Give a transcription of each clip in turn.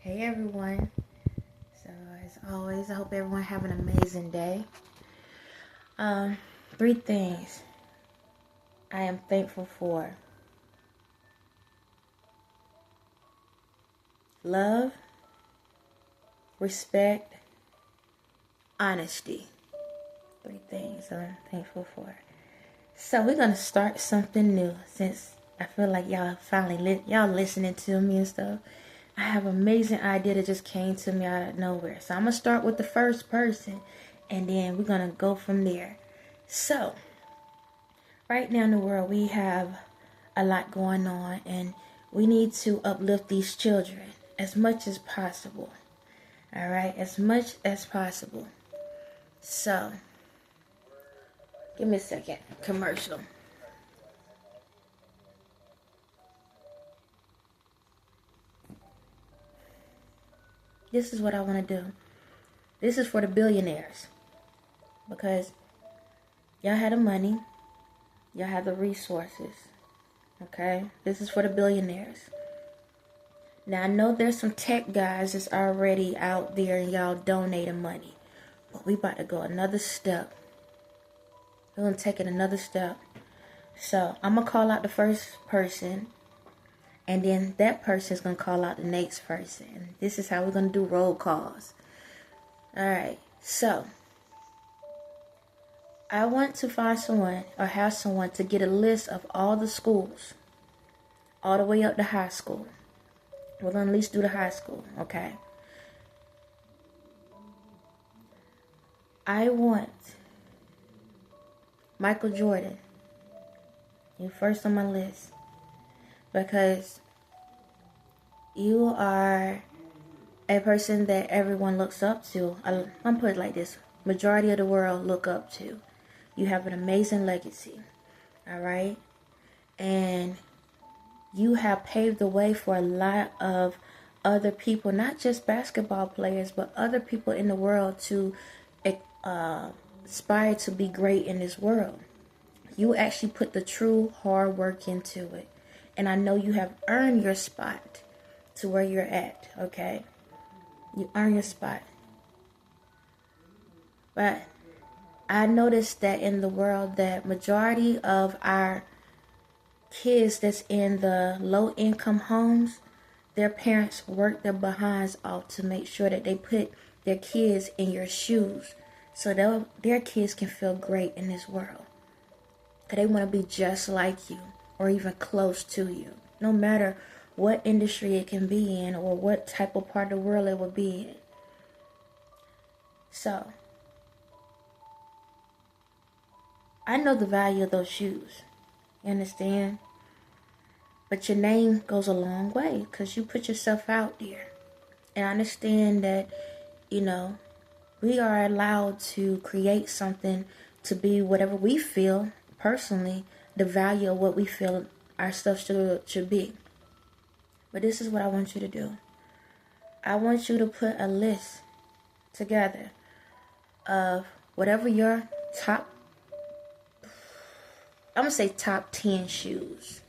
Hey everyone. So as always, I hope everyone have an amazing day. Um, Three things I am thankful for. Love, respect, honesty. Three things I'm thankful for. So we're gonna start something new since I feel like y'all finally y'all listening to me and stuff. I have an amazing idea that just came to me out of nowhere. So I'm gonna start with the first person and then we're gonna go from there. So right now in the world we have a lot going on and we need to uplift these children as much as possible. All right, as much as possible. So give me a second. Commercial. This is what I want to do. This is for the billionaires. Because y'all have the money. Y'all have the resources. Okay? This is for the billionaires. Now I know there's some tech guys that's already out there and y'all donating money. But we about to go another step. We're going to take it another step. So I'm going to call out the first person. And then that person is going to call out the next person. This is how we're going to do roll calls. Alright, so I want to find someone or have someone to get a list of all the schools. All the way up to high school. We're going to at least do the high school, okay? I want Michael Jordan. You first on my list. Because you are a person that everyone looks up to. I'm put it like this. Majority of the world look up to. You have an amazing legacy. Alright? And you have paved the way for a lot of other people, not just basketball players, but other people in the world to aspire to be great in this world. You actually put the true hard work into it. And I know you have earned your spot to where you're at, okay? You earn your spot. But I noticed that in the world that majority of our kids that's in the low income homes, their parents work their behinds off to make sure that they put their kids in your shoes so their kids can feel great in this world. Because they want to be just like you or even close to you. No matter what industry it can be in or what type of part of the world it will be in. So, I know the value of those shoes. You understand? But your name goes a long way because you put yourself out there. And I understand that, we are allowed to create something to be whatever we feel, personally, the value of what we feel our stuff should be. But this is what I want you to do. I want you to put a list together of whatever your top 10 shoes.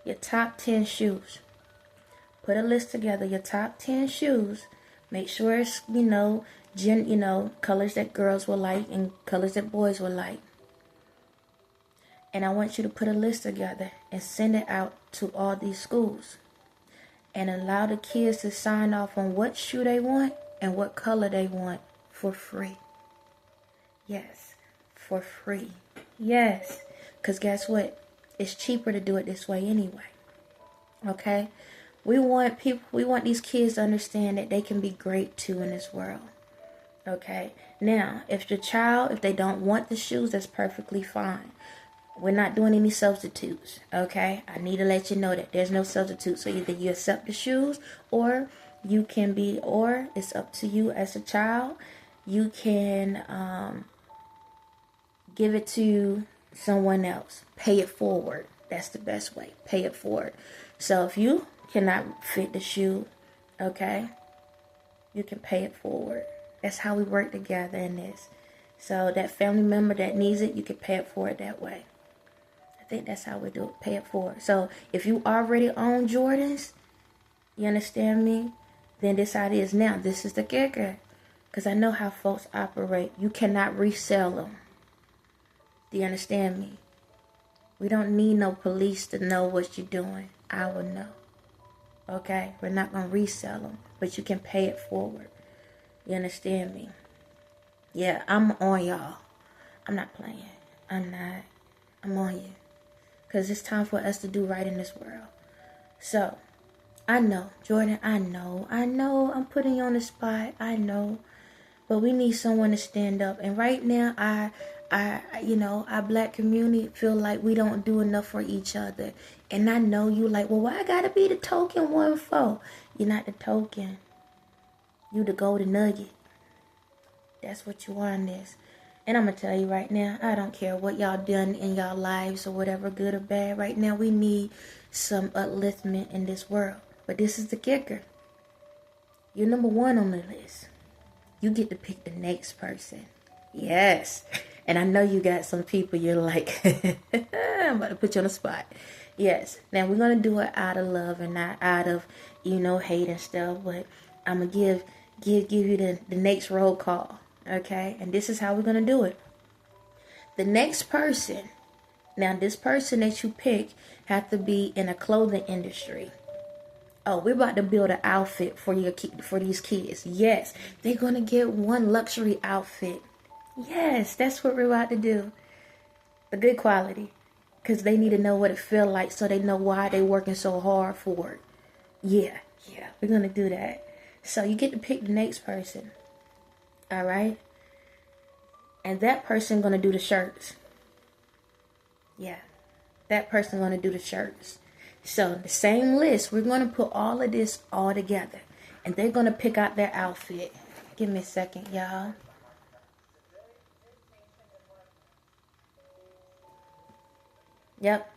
Your top 10 shoes. Put a list together, your top 10 shoes. Make sure it's, colors that girls will like and colors that boys will like. And I want you to put a list together and send it out to all these schools. And allow the kids to sign off on what shoe they want and what color they want for free. Yes, for free. Yes, because guess what? It's cheaper to do it this way anyway. Okay? We want these kids to understand that they can be great too in this world. Okay? Now, if they don't want the shoes, that's perfectly fine. We're not doing any substitutes, okay? I need to let you know that there's no substitute. So either you accept the shoes or it's up to you as a child. You can give it to someone else. Pay it forward. That's the best way. Pay it forward. So if you cannot fit the shoe, okay, you can pay it forward. That's how we work together in this. So that family member that needs it, you can pay it forward that way. I think that's how we do it. Pay it forward. So if you already own Jordans, you understand me? then this how it is now. This is the kicker. Because I know how folks operate. You cannot resell them. Do you understand me? We don't need no police to know what you're doing. I will know. Okay? We're not going to resell them. But you can pay it forward. You understand me? Yeah, I'm on y'all. I'm not playing. I'm not. I'm on you. Because it's time for us to do right in this world. So, I know. Jordan, I know. I'm putting you on the spot. I know. But we need someone to stand up. And right now, our black community feel like we don't do enough for each other. And I know you like, well, why I gotta be the token one for? You're not the token. You the golden nugget. That's what you are in this. And I'm going to tell you right now, I don't care what y'all done in y'all lives or whatever, good or bad. Right now, we need some upliftment in this world. But this is the kicker. You're number one on the list. You get to pick the next person. Yes. And I know you got some people you're like, I'm about to put you on the spot. Yes. Now, we're going to do it out of love and not out of, hate and stuff. But I'm going to give you the next roll call. Okay, and this is how we're going to do it. The next person, now this person that you pick have to be in a clothing industry. Oh, we're about to build an outfit for these kids. Yes, they're going to get one luxury outfit. Yes, that's what we're about to do. The good quality. Because they need to know what it feels like so they know why they're working so hard for it. Yeah, we're going to do that. So you get to pick the next person. All right. And that person going to do the shirts. Yeah. That person going to do the shirts. So the same list, we're going to put all of this all together. And they're going to pick out their outfit. Give me a second, y'all. Yep.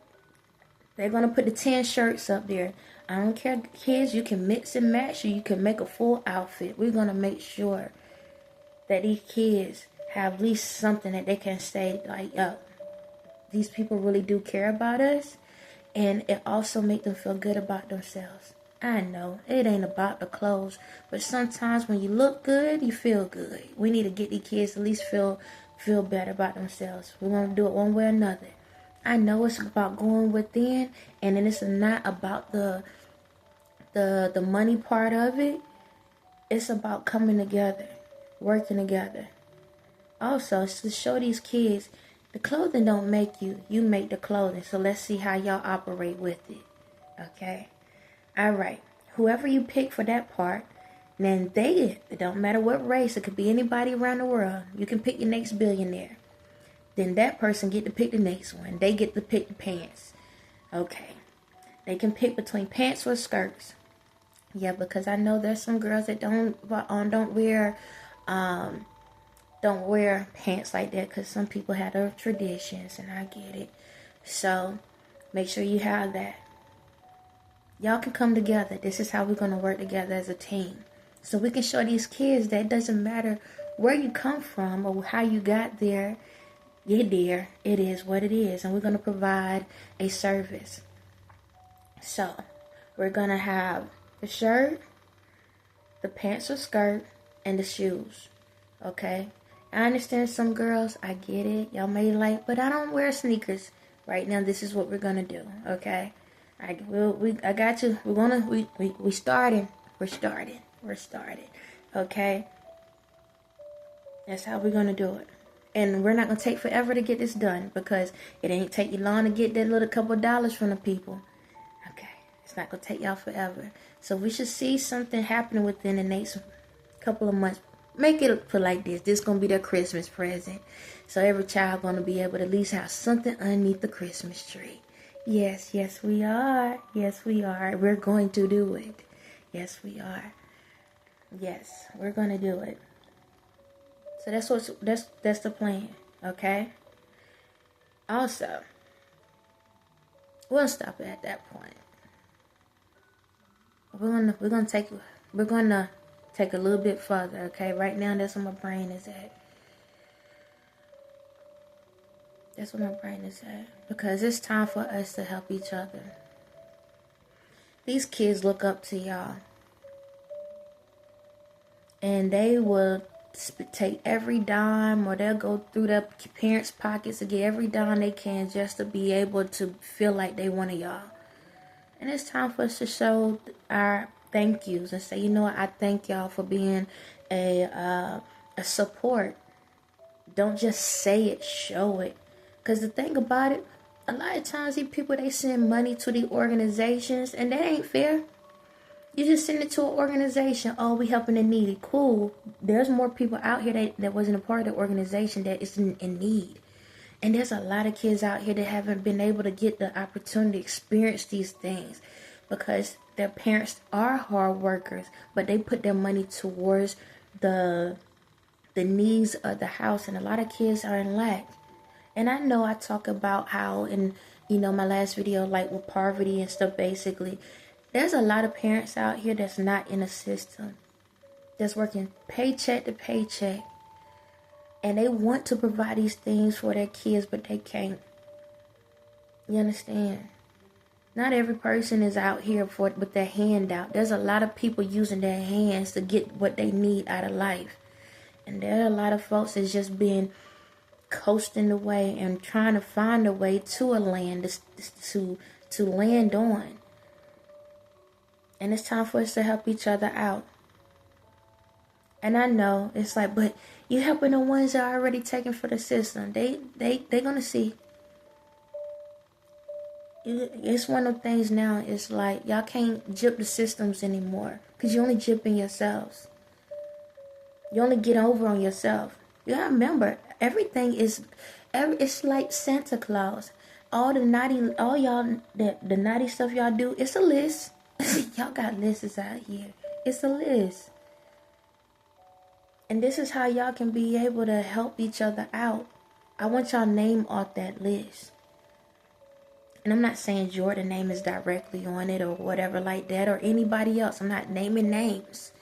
They're going to put the 10 shirts up there. I don't care, kids. You can mix and match or you can make a full outfit. We're going to make sure that these kids have at least something that they can say, like, these people really do care about us. And it also make them feel good about themselves. I know, it ain't about the clothes. But sometimes when you look good, you feel good. We need to get these kids to at least feel better about themselves. We're going to do it one way or another. I know it's about going within. And then it's not about the money part of it. It's about coming together. Working together. Also, it's to show these kids the clothing don't make you. You make the clothing. So let's see how y'all operate with it. Okay? Alright. Whoever you pick for that part, then it don't matter what race. It could be anybody around the world. You can pick your next billionaire. Then that person get to pick the next one. They get to pick the pants. Okay. They can pick between pants or skirts. Yeah, because I know there's some girls that don't wear pants like that because some people have their traditions, and I get it. So make sure you have that. Y'all can come together. This is how we're going to work together as a team. So we can show these kids that it doesn't matter where you come from or how you got there. You're there. It is what it is. And we're going to provide a service. So we're going to have the shirt, the pants or skirt, and the shoes. Okay? I understand some girls, I get it. Y'all may like, but I don't wear sneakers. Right now, this is what we're gonna do. Okay? I got you. We starting. We're starting. Okay? That's how we're gonna do it. And we're not gonna take forever to get this done because it ain't take you long to get that little couple dollars from the people. Okay? It's not gonna take y'all forever. So we should see something happening within the next couple of months. Make it put like this. This is going to be their Christmas present. So every child going to be able to at least have something underneath the Christmas tree. Yes, we are. Yes, we are. We're going to do it. Yes, we are. Yes, we're going to do it. So that's the plan. Okay? Also, we'll stop it at that point. We're gonna take a little bit further, okay? Right now, that's where my brain is at. Because it's time for us to help each other. These kids look up to y'all. and they will take every dime, or they'll go through their parents' pockets to get every dime they can just to be able to feel like they one of y'all. And it's time for us to show our thank yous and say, you know what, I thank y'all for being a support. Don't just say it, show it. Because the thing about it, a lot of times these people, they send money to the organizations, and that ain't fair. You just send it to an organization. Oh, we helping the needy. Cool. There's more people out here that wasn't a part of the organization that is in need. And there's a lot of kids out here that haven't been able to get the opportunity to experience these things because their parents are hard workers, but they put their money towards the needs of the house, and a lot of kids are in lack. And I know I talk about how in, my last video, like with poverty and stuff, basically, there's a lot of parents out here that's not in a system, that's working paycheck to paycheck. And they want to provide these things for their kids, but they can't. You understand? Not every person is out here with their hand out. There's a lot of people using their hands to get what they need out of life. And there are a lot of folks that's just been coasting away and trying to find a way to a land to land on. And it's time for us to help each other out. And I know it's like, but you helping the ones that are already taken for the system. They gonna see. It's one of the things now. It's like y'all can't jip the systems anymore because you only jipping yourselves. You only get over on yourself. You gotta remember, everything is, it's like Santa Claus. All y'all, the naughty stuff y'all do, it's a list. Y'all got lists out here. It's a list. And this is how y'all can be able to help each other out. I want y'all name off that list. And I'm not saying Jordan's name is directly on it or whatever like that, or anybody else. I'm not naming names.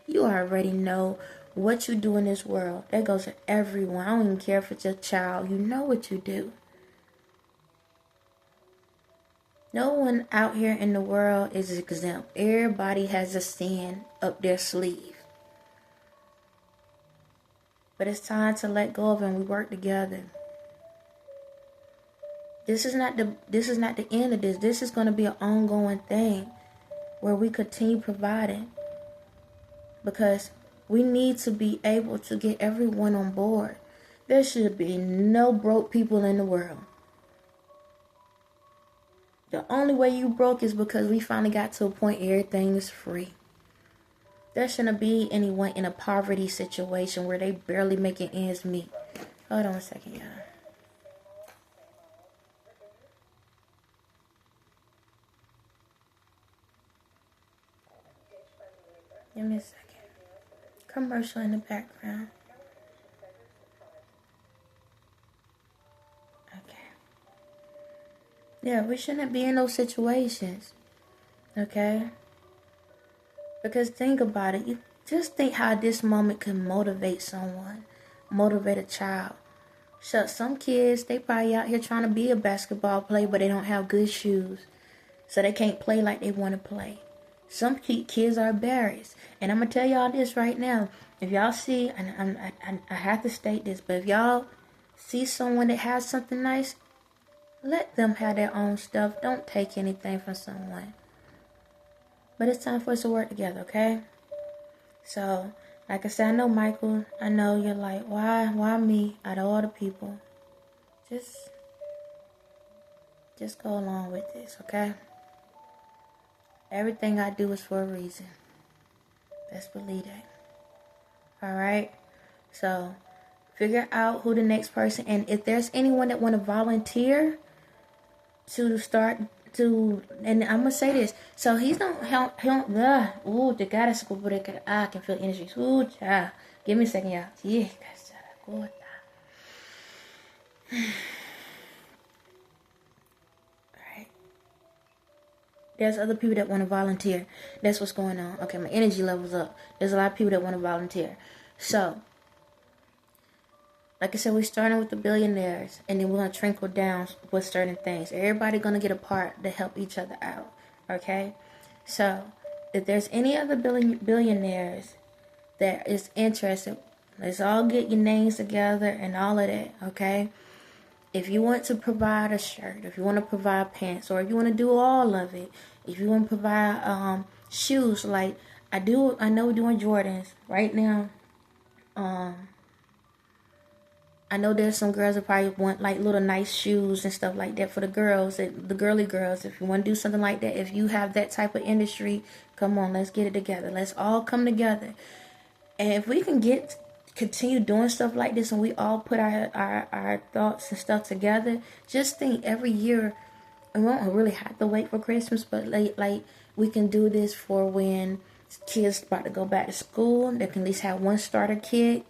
You already know what you do in this world. That goes to everyone. I don't even care if it's your child. You know what you do. No one out here in the world is exempt. Everybody has a sin up their sleeve. But it's time to let go of it and we work together. This is not the end of this. This is going to be an ongoing thing where we continue providing. Because we need to be able to get everyone on board. There should be no broke people in the world. The only way you broke is because we finally got to a point everything is free. There shouldn't be anyone in a poverty situation where they barely making ends meet. Hold on a second, y'all. Give me a second. Commercial in the background. Okay. Yeah, we shouldn't be in those situations. Okay? Because think about it. You just think how this moment can motivate someone. Motivate a child. So some kids, they probably out here trying to be a basketball player, but they don't have good shoes. So they can't play like they want to play. Some kids are embarrassed. And I'm going to tell y'all this right now. If y'all see, and I have to state this, but if y'all see someone that has something nice, let them have their own stuff. Don't take anything from someone. But it's time for us to work together, okay? So, like I said, I know Michael, I know you're like, why me out of all the people? Just go along with this, okay? Everything I do is for a reason. Best believe that. Alright? So, figure out who the next person, and if there's anyone that want to volunteer to start to, and I'm gonna say this, so he's don't help the guy that's go por I can feel energy. Child. Give me a second, y'all. Yeah, alright. There's other people that want to volunteer. That's what's going on. Okay, my energy level's up. There's a lot of people that want to volunteer. So, like I said, we're starting with the billionaires, and then we're going to trickle down with certain things. Everybody going to get a part to help each other out, okay? So, if there's any other billionaires that is interested, let's all get your names together and all of that, okay? If you want to provide a shirt, if you want to provide pants, or if you want to do all of it, if you want to provide shoes, like I know we're doing Jordans right now. I know there's some girls that probably want like little nice shoes and stuff like that for the girls, the girly girls. If you want to do something like that, if you have that type of industry, come on, let's get it together. Let's all come together. And if we can continue doing stuff like this, and we all put our thoughts and stuff together, just think every year, we won't really have to wait for Christmas, but like we can do this for when kids about to go back to school. They can at least have one starter kit.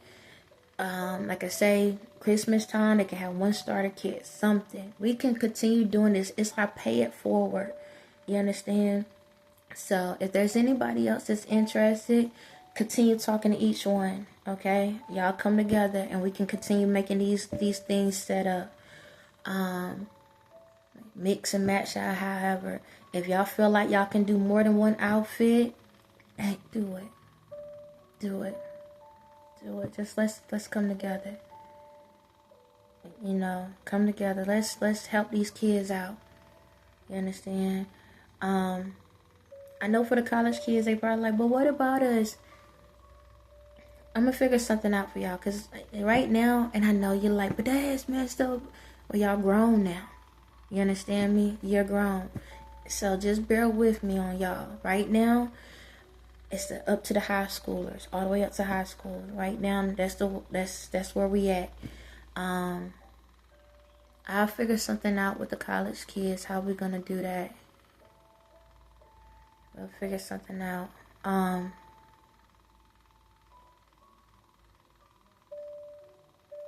Like I say, Christmas time, they can have one starter kit, something. We can continue doing this. It's like pay it forward. You understand? So if there's anybody else that's interested, continue talking to each one. Okay, y'all come together and we can continue making these things set up. Mix and match out. However, if y'all feel like y'all can do more than one outfit, hey, do it. Just let's come together. You know, come together. Let's help these kids out. You understand? I know for the college kids, they probably like, but what about us? I'm gonna figure something out for y'all, cause right now, and I know you're like, but that's messed up. Well, y'all grown now. You understand me? You're grown. So just bear with me on y'all. Right now, it's up to the high schoolers, all the way up to high school. Right now, that's where we at. I'll figure something out with the college kids. How we gonna do that? We'll figure something out. I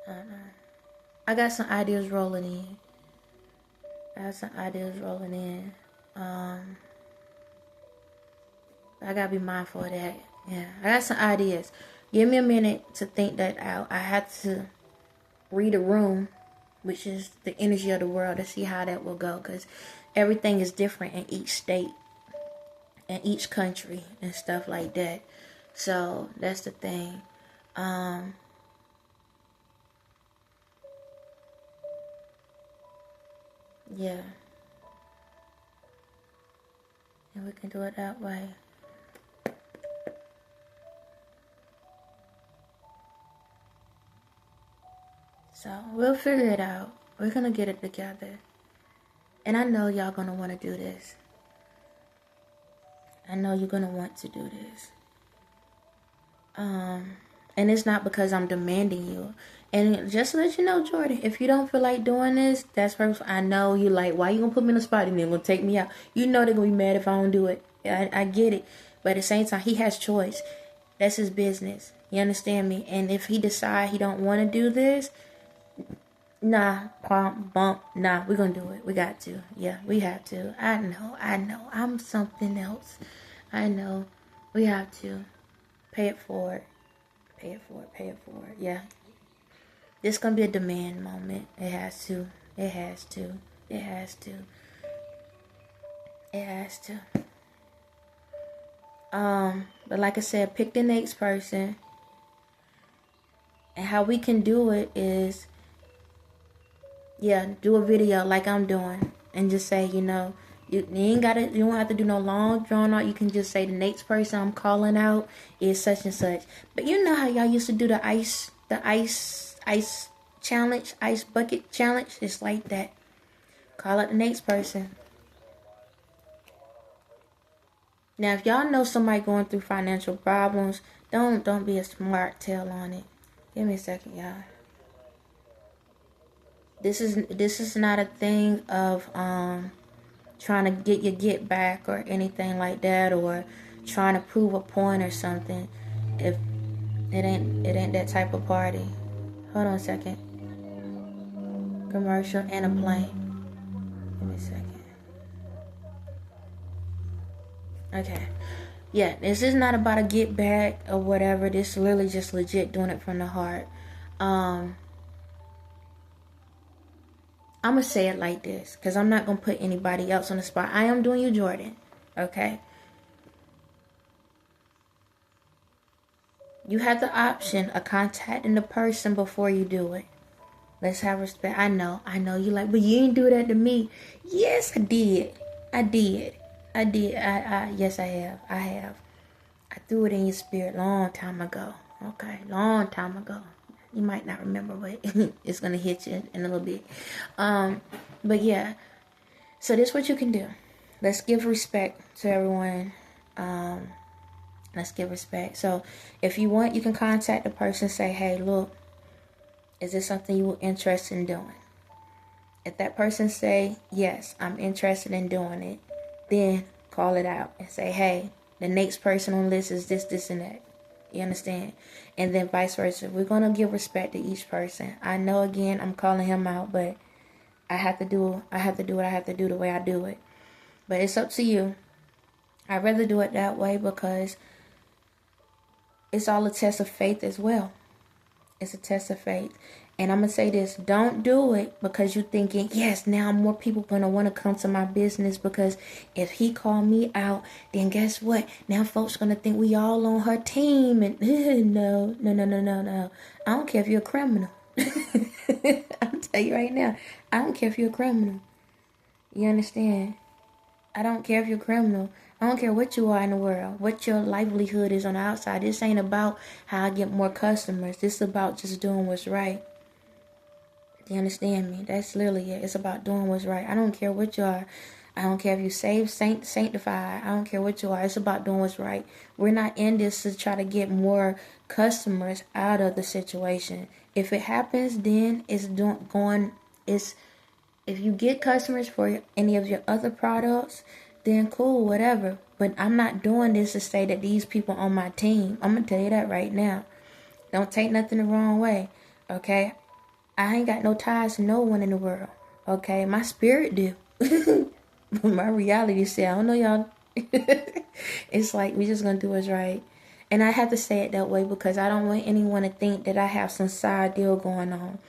don't know. I got some ideas rolling in. I gotta be mindful of that. Yeah, I got some ideas. Give me a minute to think that out. I have to read a room, which is the energy of the world, to see how that will go, because everything is different in each state and each country and stuff like that. So that's the thing. Yeah. And we can do it that way. So we'll figure it out. We're gonna get it together. And I know y'all gonna want to do this. I know you're gonna want to do this. And it's not because I'm demanding you. And just to let you know, Jordan, if you don't feel like doing this, that's perfect. I know you like, why you gonna put me in a spot and then gonna take me out? You know they're gonna be mad if I don't do it. I get it. But at the same time, he has choice. That's his business. You understand me? And if he decide he don't want to do this, nah, we're gonna do it. We got to. Yeah, we have to. I know. I'm something else. I know. We have to. Pay it forward. Yeah. This gonna be a demand moment. It has to. But like I said, pick the next person. And how we can do it is, do a video like I'm doing. And just say, you don't have to do no long drawn out. You can just say the next person I'm calling out is such and such. But you know how y'all used to do the ice challenge, ice bucket challenge? It's like that. Call out the next person. Now, if y'all know somebody going through financial problems, don't be a smart tail on it. Give me a second, y'all. This is not a thing of trying to get back or anything like that, or trying to prove a point or something. If it ain't that type of party. Hold on a second. Commercial and a plane. Give me a second. Okay. Yeah, this is not about a get back or whatever. This is literally just legit doing it from the heart. I'm going to say it like this, because I'm not going to put anybody else on the spot. I am doing you, Jordan. Okay? You have the option of contacting the person before you do it. Let's have respect. I know you like, but you didn't do that to me. Yes, I did. Yes, I have. I threw it in your spirit long time ago. Okay, long time ago. You might not remember, but it's gonna hit you in a little bit. But yeah. So this is what you can do. Let's give respect to everyone. Let's give respect. So if you want, you can contact the person. Say, hey, look, is this something you're interested in doing? If that person say, yes, I'm interested in doing it, then call it out and say, hey, the next person on the list is this, and that. You understand? And then vice versa. We're going to give respect to each person. I know, again, I'm calling him out, but I have to do what I have to do the way I do it. But it's up to you. I'd rather do it that way because it's all a test of faith as well. It's a test of faith. And I'm going to say this. Don't do it because you're thinking, yes, now more people going to want to come to my business because if he called me out, then guess what? Now folks going to think we all on her team. And no. I don't care if you're a criminal. I'll tell you right now. I don't care if you're a criminal. You understand? I don't care if you're a criminal. I don't care what you are in the world, what your livelihood is on the outside. This ain't about how I get more customers. This is about just doing what's right. Do you understand me? That's literally it. It's about doing what's right. I don't care what you are. I don't care if you saved, sanctified. I don't care what you are. It's about doing what's right. We're not in this to try to get more customers out of the situation. If it happens, then if you get customers for any of your other products, then cool, whatever. But I'm not doing this to say that these people on my team. I'm going to tell you that right now. Don't take nothing the wrong way, okay? I ain't got no ties to no one in the world, okay? My spirit do. But my reality say, I don't know y'all. It's like, we just going to do what's right. And I have to say it that way because I don't want anyone to think that I have some side deal going on.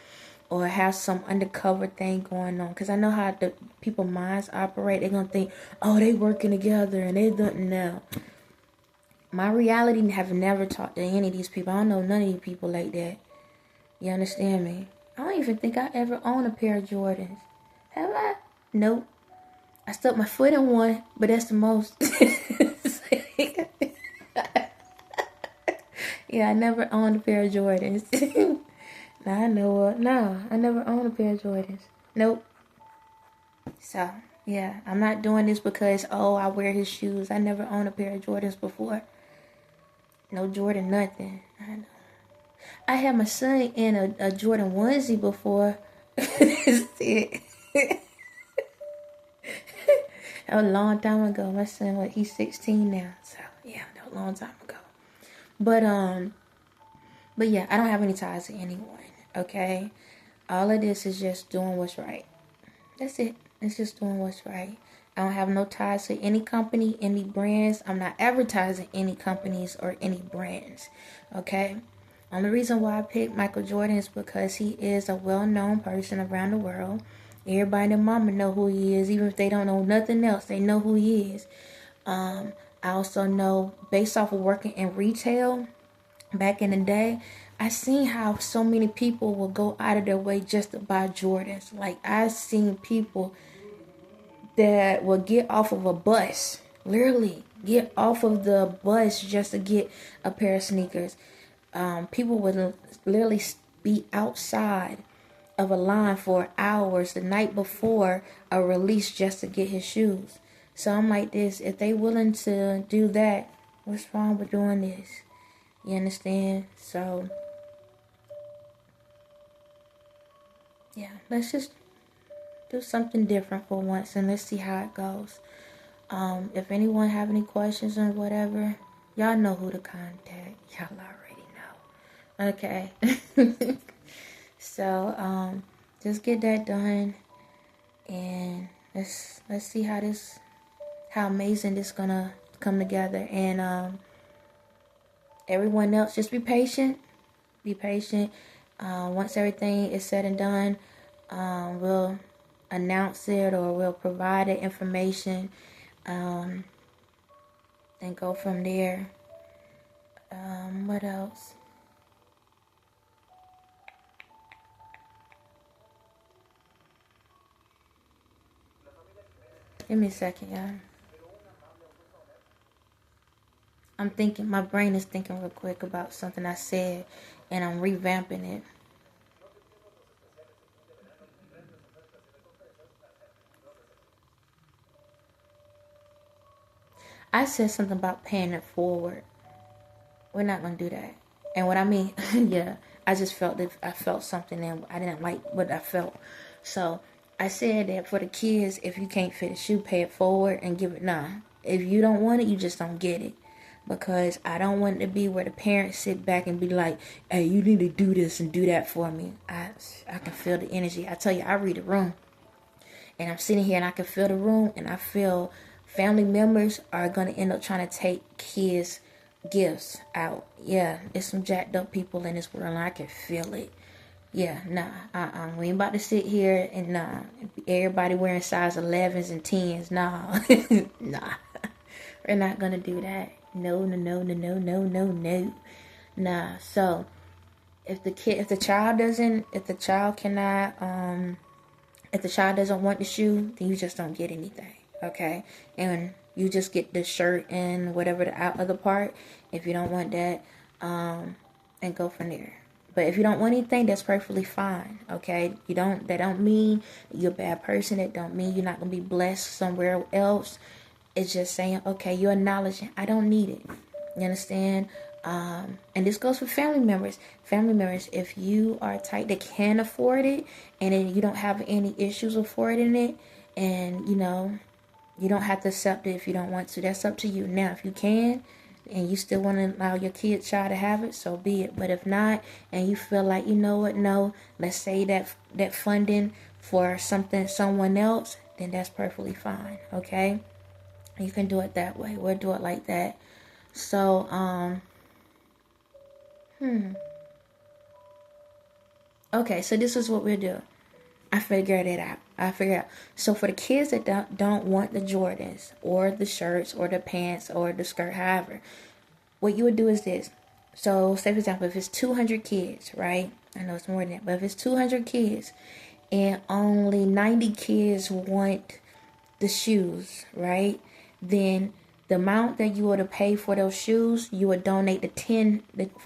Or have some undercover thing going on. Because I know how the people's minds operate. They're going to think, oh, they working together and they don't know. My reality have never talked to any of these people. I don't know none of these people like that. You understand me? I don't even think I ever owned a pair of Jordans. Have I? Nope. I stuck my foot in one, but that's the most. Yeah, I never owned a pair of Jordans. I know no, I never owned a pair of Jordans. Nope. So, yeah, I'm not doing this because, I wear his shoes. I never owned a pair of Jordans before. No Jordan, nothing. I know. I had my son in a Jordan onesie before. That's it. That was a long time ago. My son, he's 16 now. So, yeah, that was a long time ago. But yeah, I don't have any ties to anyone. Okay, all of this is just doing what's right. That's it. It's just doing what's right. I don't have no ties to any company, any brands. I'm not advertising any companies or any brands. Okay. Only reason why I picked Michael Jordan is because he is a well-known person around the world. Everybody and their mama know who he is, even if they don't know nothing else. They know who he is. I also know, based off of working in retail back in the day, I seen how so many people will go out of their way just to buy Jordans. Like, I seen people that will get off of a bus, literally get off of the bus just to get a pair of sneakers. People would literally be outside of a line for hours the night before a release just to get his shoes. So I'm like this, if they willing to do that, what's wrong with doing this? You understand? So, yeah, let's just do something different for once and let's see how it goes. If anyone have any questions or whatever, y'all know who to contact. Y'all already know. Okay. So, just get that done and let's see how amazing this gonna come together. And everyone else, just be patient. Be patient. Once everything is said and done, we'll announce it or we'll provide the information and go from there. What else? Give me a second, y'all. I'm thinking, my brain is thinking real quick about something I said, and I'm revamping it. I said something about paying it forward. We're not going to do that. And what I mean, yeah, I just felt that I felt something and I didn't like what I felt. So I said that for the kids, if you can't fit a shoe, pay it forward and give it. Nah, if you don't want it, you just don't get it. Because I don't want it to be where the parents sit back and be like, hey, you need to do this and do that for me. I can feel the energy. I tell you, I read the room. And I'm sitting here and I can feel the room, and I feel family members are going to end up trying to take kids' gifts out. Yeah, there's some jacked up people in this world, and I can feel it. Yeah, nah, we ain't about to sit here and everybody wearing size 11s and 10s. Nah, nah, we're not going to do that. No. Nah, so if the child doesn't want the shoe, then you just don't get anything, okay? And you just get the shirt and whatever the other part, if you don't want that, and go from there. But if you don't want anything, that's perfectly fine, okay? That don't mean you're a bad person. That don't mean you're not going to be blessed somewhere else. It's just saying, okay, you're acknowledging, I don't need it. You understand? And this goes for family members. Family members, if you are tight that can afford it, and then you don't have any issues affording it, and you don't have to accept it if you don't want to. That's up to you. Now, if you can, and you still want to allow your child to have it, so be it. But if not, and you feel like, you know what, no, let's say that funding for someone else, then that's perfectly fine. Okay, you can do it that way. We'll do it like that. So, okay, so this is what we'll do. I figured it out. So for the kids that don't want the Jordans or the shirts or the pants or the skirt, however, what you would do is this. So say for example, if it's 200 kids, right? I know it's more than that, but if it's 200 kids and only 90 kids want the shoes, right? Then the amount that you would have paid for those shoes, you would donate the 10.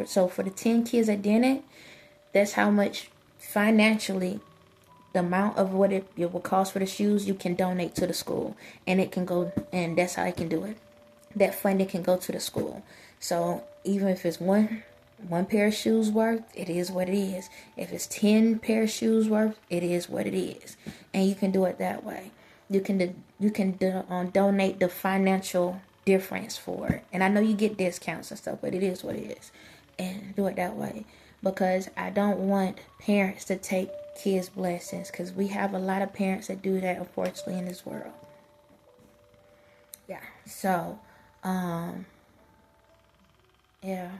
So for the 10 kids that didn't, that's how much financially, the amount of what it will cost for the shoes, you can donate to the school. And it can go, and that's how I can do it. That funding can go to the school. So even if it's one pair of shoes worth, it is what it is. If it's 10 pair of shoes worth, it is what it is. And you can do it that way. You can donate the financial difference for it. And I know you get discounts and stuff, but it is what it is. And do it that way. Because I don't want parents to take kids' blessings. Because we have a lot of parents that do that, unfortunately, in this world. Yeah. So, yeah.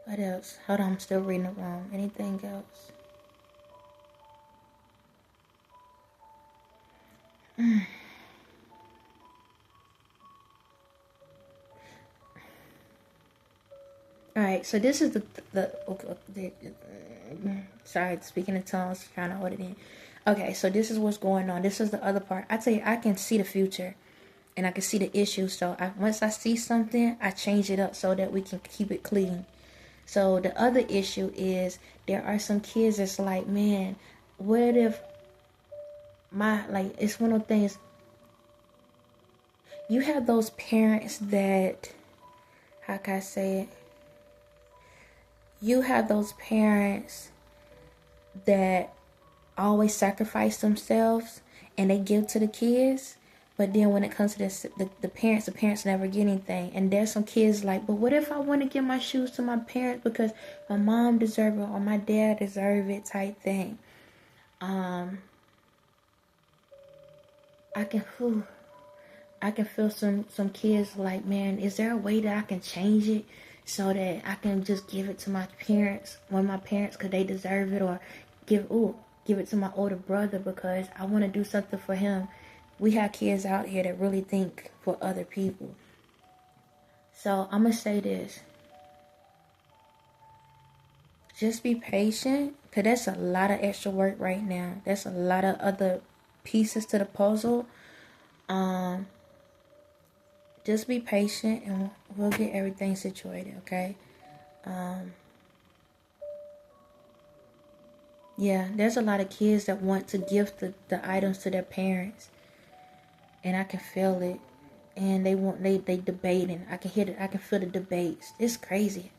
What else? Hold on, I'm still reading it wrong. Anything else? All right, so this is the sorry, speaking in tongues, trying to hold it in. Okay, so this is what's going on. This is the other part. I tell you, I can see the future, and I can see the issues. So once I see something, I change it up so that we can keep it clean. So the other issue is there are some kids that's like, man, what if it's one of those things. You have those parents that, how can I say it? You have those parents that always sacrifice themselves and they give to the kids, but then when it comes to the parents never get anything. And there's some kids like, but what if I want to give my shoes to my parents because my mom deserves it or my dad deserves it type thing. I can feel some kids like, man, is there a way that I can change it so that I can just give it to my parents, because they deserve it, or give it to my older brother because I want to do something for him. We have kids out here that really think for other people. So I'm going to say this. Just be patient, because that's a lot of extra work right now. That's a lot of other pieces to the puzzle. Just be patient and we'll get everything situated, okay? Yeah, there's a lot of kids that want to gift the items to their parents. And I can feel it. And they debating. I can hear it. I can feel the debates. It's crazy.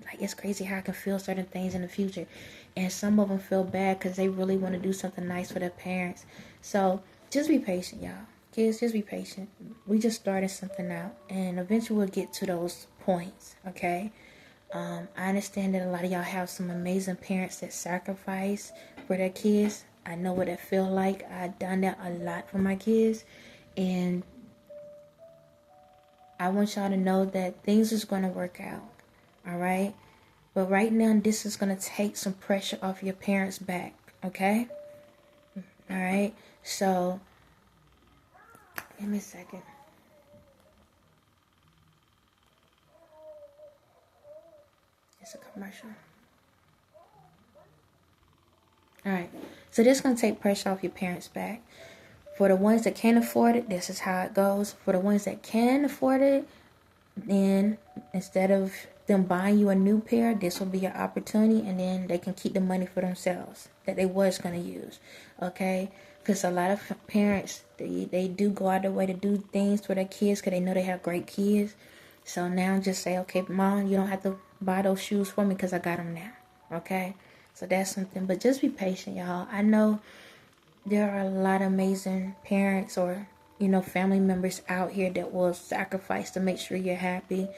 Like, it's crazy how I can feel certain things in the future. And some of them feel bad because they really want to do something nice for their parents. So just be patient, y'all. Kids, just be patient. We just started something out. And eventually we'll get to those points, okay? I understand that a lot of y'all have some amazing parents that sacrifice for their kids. I know what it feel like. I've done that a lot for my kids. And I want y'all to know that things is going to work out. All right? But right now, this is going to take some pressure off your parents' back. Okay? All right? So, give me a second. It's a commercial. All right. So, this is going to take pressure off your parents' back. For the ones that can't afford it, this is how it goes. For the ones that can afford it, then instead of them buying you a new pair, this will be your opportunity, and then they can keep the money for themselves that they was going to use. Okay? Because a lot of parents, they do go out their way to do things for their kids because they know they have great kids. So now just say, okay, Mom, you don't have to buy those shoes for me because I got them now. Okay? So that's something. But just be patient, y'all. I know there are a lot of amazing parents or, family members out here that will sacrifice to make sure you're happy.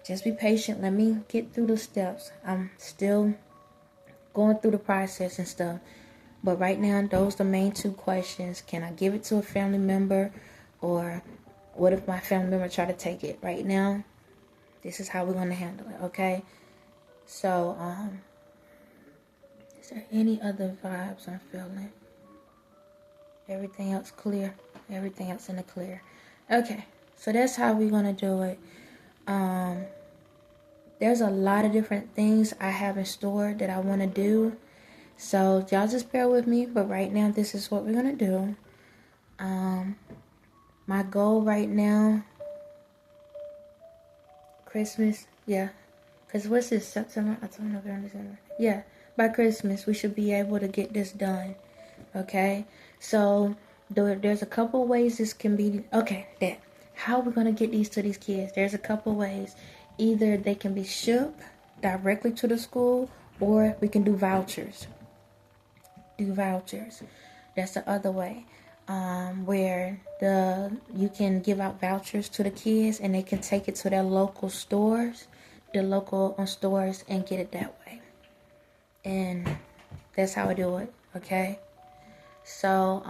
Just be patient. Let me get through the steps. I'm still going through the process and stuff. But right now, those are the main two questions. Can I give it to a family member? Or what if my family member try to take it? Right now, this is how we're going to handle it, okay? So, is there any other vibes I'm feeling? Everything else clear. Everything else in the clear. Okay, so that's how we're going to do it. There's a lot of different things I have in store that I want to do. So y'all just bear with me. But right now, this is what we're going to do. My goal right now, Christmas, yeah. Because what's this, September, October, November, December? Yeah, by Christmas, we should be able to get this done. Okay? So there's a couple ways this can be. Okay, that. How are we going to get these to these kids? There's a couple ways. Either they can be shipped directly to the school, or we can do vouchers. That's the other way. Where you can give out vouchers to the kids and they can take it to their local stores, stores, and get it that way. And that's how I do it. Okay. So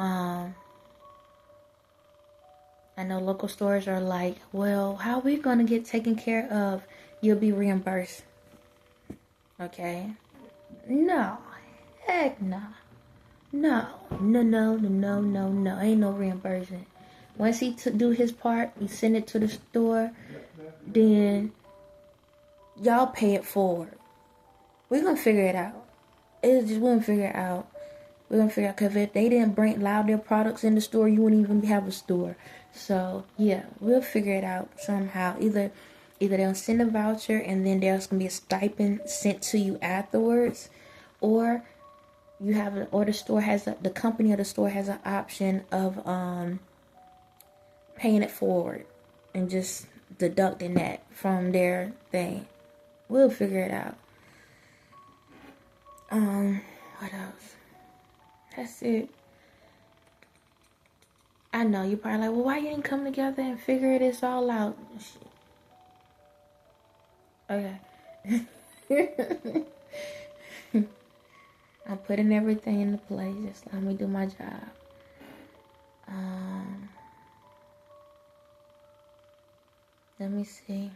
I know local stores are like, well, how are we gonna get taken care of? You'll be reimbursed. Okay. No. Heck no. No. Ain't no reimbursement. Once he do his part, you send it to the store, then y'all pay it forward. We're gonna figure it out. We're gonna figure it out. Because if they didn't allow their products in the store, you wouldn't even have a store. So, yeah, we'll figure it out somehow. Either they'll send a voucher and then there's going to be a stipend sent to you afterwards. Or the company of the store has an option of paying it forward and just deducting that from their thing. We'll figure it out. What else? That's it. I know you're probably like, well, why you didn't come together and figure this all out? Okay. I'm putting everything into place. Just let me do my job. Let me see.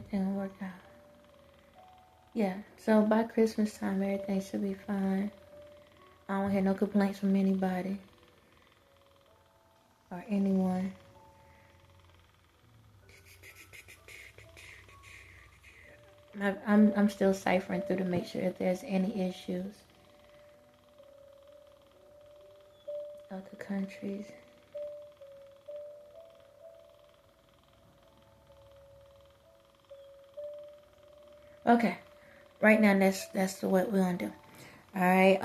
everything will work out. Yeah, so by Christmas time, everything should be fine. I don't hear no complaints from anybody or anyone. I'm still ciphering through to make sure if there's any issues. Other countries. Okay, right now that's what we're gonna do. All right.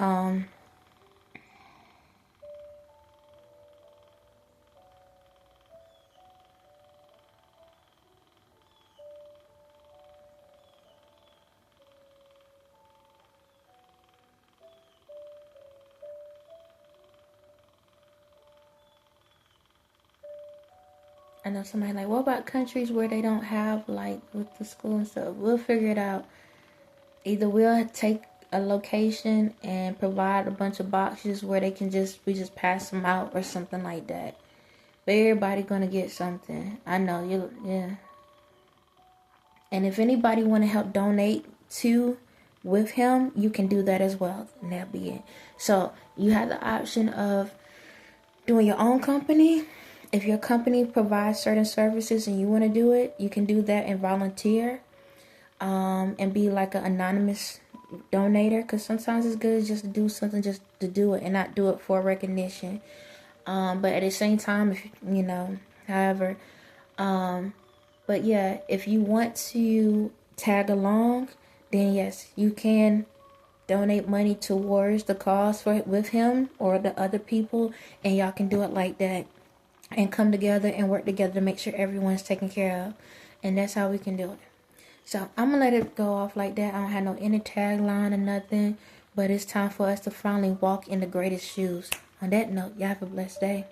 I know somebody like, what about countries where they don't have like with the school and stuff? We'll figure it out. Either we'll take a location and provide a bunch of boxes where they can we just pass them out or something like that. But everybody gonna get something. I know yeah. And if anybody want to help donate to with him, you can do that as well. And that'll be it. So you have the option of doing your own company. If your company provides certain services and you want to do it, you can do that and volunteer, and be like an anonymous donator. Because sometimes it's good just to do something just to do it and not do it for recognition. But at the same time, if you know, however, but yeah, if you want to tag along, then yes, you can donate money towards the cause with him or the other people, and y'all can do it like that. And come together and work together to make sure everyone's taken care of. And that's how we can do it. So I'm going to let it go off like that. I don't have no any tagline or nothing. But it's time for us to finally walk in the greatest shoes. On that note, y'all have a blessed day.